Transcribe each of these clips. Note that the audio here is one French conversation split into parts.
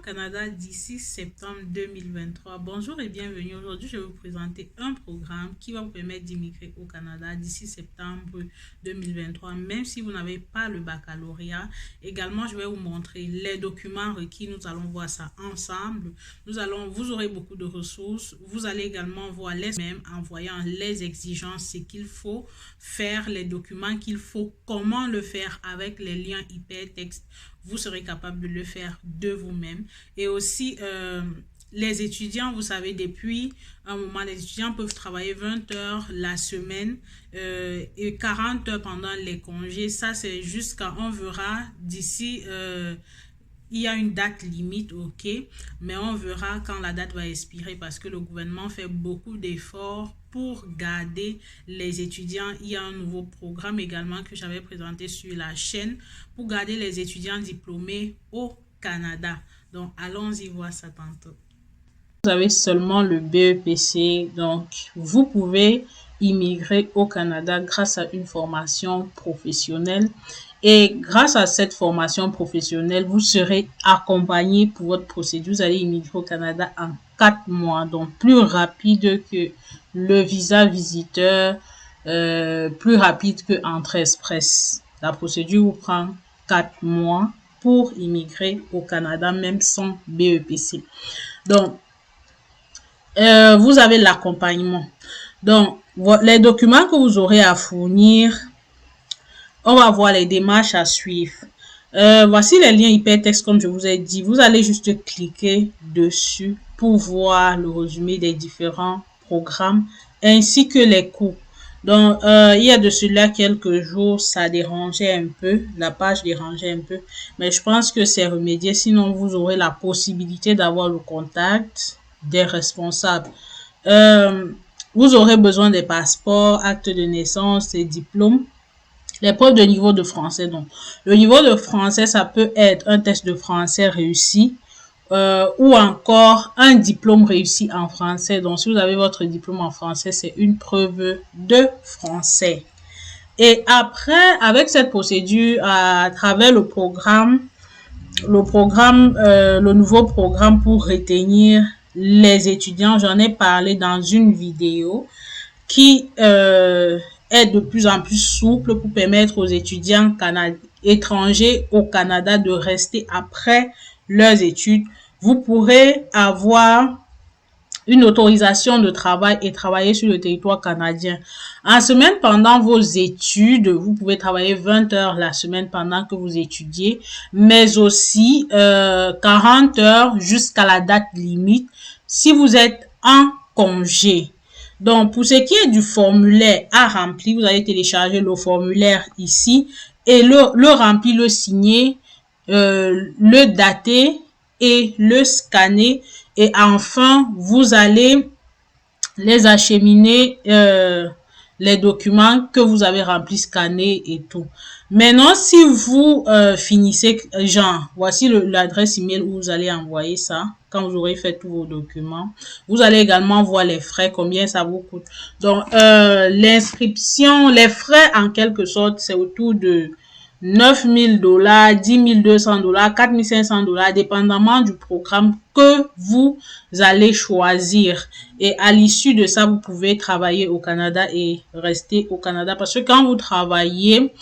Canada d'ici septembre 2023. Bonjour et bienvenue. Aujourd'hui, je vais vous présenter un programme qui va vous permettre d'immigrer au Canada d'ici septembre 2023, même si vous n'avez pas le baccalauréat. Également, je vais vous montrer les documents requis. Nous allons voir ça ensemble. Vous aurez beaucoup de ressources. Vous allez également voir les mêmes en voyant les exigences, ce qu'il faut faire, les documents qu'il faut, comment le faire avec les liens hypertextes. Vous serez capable de le faire de vous-même. Et aussi, les étudiants, vous savez, depuis un moment, les étudiants peuvent travailler 20 heures la semaine et 40 heures pendant les congés. Ça, c'est jusqu'à, on verra d'ici, il y a une date limite, ok, mais on verra quand la date va expirer parce que le gouvernement fait beaucoup d'efforts pour garder les étudiants. Il y a un nouveau programme également que j'avais présenté sur la chaîne pour garder les étudiants diplômés au Canada. Donc, allons-y voir ça tantôt. Vous avez seulement le BEPC, donc vous pouvez immigrer au Canada grâce à une formation professionnelle. Et grâce à cette formation professionnelle, vous serez accompagné pour votre procédure. Vous allez immigrer au Canada en 4 mois, donc plus rapide que le visa visiteur, plus rapide que Entrée Express. La procédure vous prend 4 mois pour immigrer au Canada, même sans BEPC. Donc, vous avez l'accompagnement. Donc, les documents que vous aurez à fournir, on va voir les démarches à suivre. Voici les liens hypertextes comme je vous ai dit. Vous allez juste cliquer dessus pour voir le résumé des différents programmes ainsi que les coûts. Donc, il y a de cela quelques jours, ça dérangeait un peu, la page dérangeait un peu, mais je pense que c'est remédié. Sinon, vous aurez la possibilité d'avoir le contact des responsables. Vous aurez besoin des passeports, actes de naissance et diplômes. Les preuves de niveau de français. Donc, le niveau de français, ça peut être un test de français réussi ou encore un diplôme réussi en français. Donc, si vous avez votre diplôme en français, c'est une preuve de français. Et après, avec cette procédure, à travers le nouveau programme pour retenir les étudiants, j'en ai parlé dans une vidéo qui est de plus en plus souple pour permettre aux étudiants étrangers au Canada de rester après leurs études. Vous pourrez avoir une autorisation de travail et travailler sur le territoire canadien. En semaine, pendant vos études, vous pouvez travailler 20 heures la semaine pendant que vous étudiez, mais aussi 40 heures jusqu'à la date limite si vous êtes en congé. Donc, pour ce qui est du formulaire à remplir, vous allez télécharger le formulaire ici et le remplir, le signer, le dater et le scanner. Et enfin, vous allez les acheminer, les documents que vous avez remplis, scannés et tout. Maintenant, si vous finissez, genre, voici l'adresse email où vous allez envoyer ça quand vous aurez fait tous vos documents. Vous allez également voir les frais, combien ça vous coûte. Donc, l'inscription, les frais en quelque sorte, c'est autour de 9 000 $, 10 200 $, 4 500 $, dépendamment du programme que vous allez choisir. Et à l'issue de ça, vous pouvez travailler au Canada et rester au Canada. Parce que quand vous travaillez,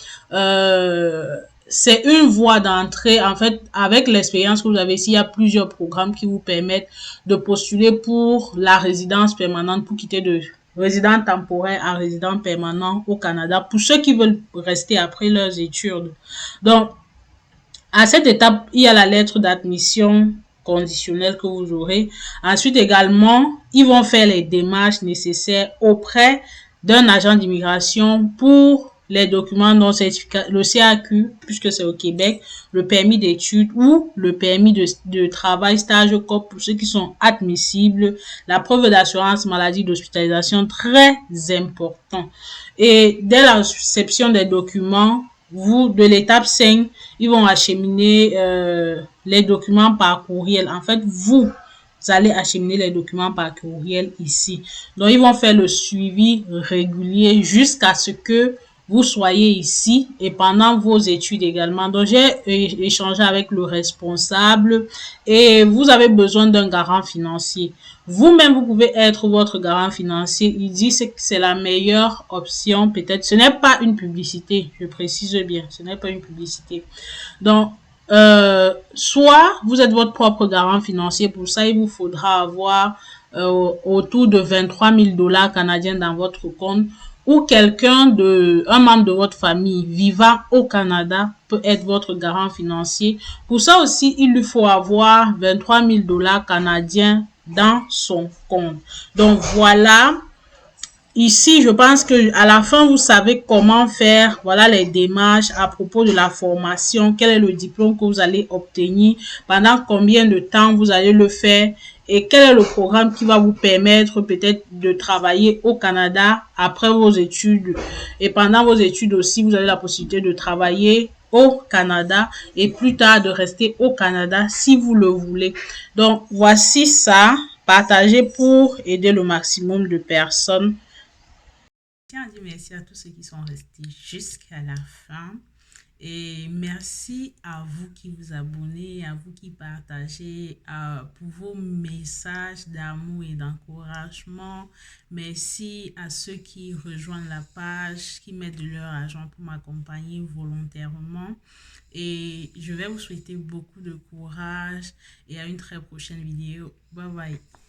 c'est une voie d'entrée. En fait, avec l'expérience que vous avez ici, il y a plusieurs programmes qui vous permettent de postuler pour la résidence permanente, pour quitter de résident temporaire à résident permanent au Canada pour ceux qui veulent rester après leurs études. Donc, à cette étape, il y a la lettre d'admission conditionnelle que vous aurez. Ensuite, également, ils vont faire les démarches nécessaires auprès d'un agent d'immigration pour les documents non certificats, le CAQ, puisque c'est au Québec, le permis d'études ou le permis de travail, stage COP pour ceux qui sont admissibles, la preuve d'assurance maladie d'hospitalisation, très important. Et dès la réception des documents, de l'étape 5, ils vont acheminer les documents par courriel. En fait, vous allez acheminer les documents par courriel ici. Donc, ils vont faire le suivi régulier jusqu'à ce que vous soyez ici et pendant vos études également. Donc, j'ai échangé avec le responsable et vous avez besoin d'un garant financier. Vous-même, vous pouvez être votre garant financier. Il dit que c'est la meilleure option. Peut-être, ce n'est pas une publicité, je précise bien, ce n'est pas une publicité. Donc, soit vous êtes votre propre garant financier. Pour ça, il vous faudra avoir autour de 23 000 dollars canadiens dans votre compte, ou un membre de votre famille vivant au Canada peut être votre garant financier. Pour ça aussi, il lui faut avoir 23 000 dollars canadiens dans son compte. Donc voilà. Ici, je pense que à la fin, vous savez comment faire, voilà les démarches à propos de la formation, quel est le diplôme que vous allez obtenir, pendant combien de temps vous allez le faire et quel est le programme qui va vous permettre peut-être de travailler au Canada après vos études. Et pendant vos études aussi, vous avez la possibilité de travailler au Canada et plus tard de rester au Canada si vous le voulez. Donc, voici ça, partagez pour aider le maximum de personnes. Je tiens à dire merci à tous ceux qui sont restés jusqu'à la fin. Et merci à vous qui vous abonnez, à vous qui partagez, pour vos messages d'amour et d'encouragement. Merci à ceux qui rejoignent la page, qui mettent de leur argent pour m'accompagner volontairement. Et je vais vous souhaiter beaucoup de courage et à une très prochaine vidéo. Bye bye.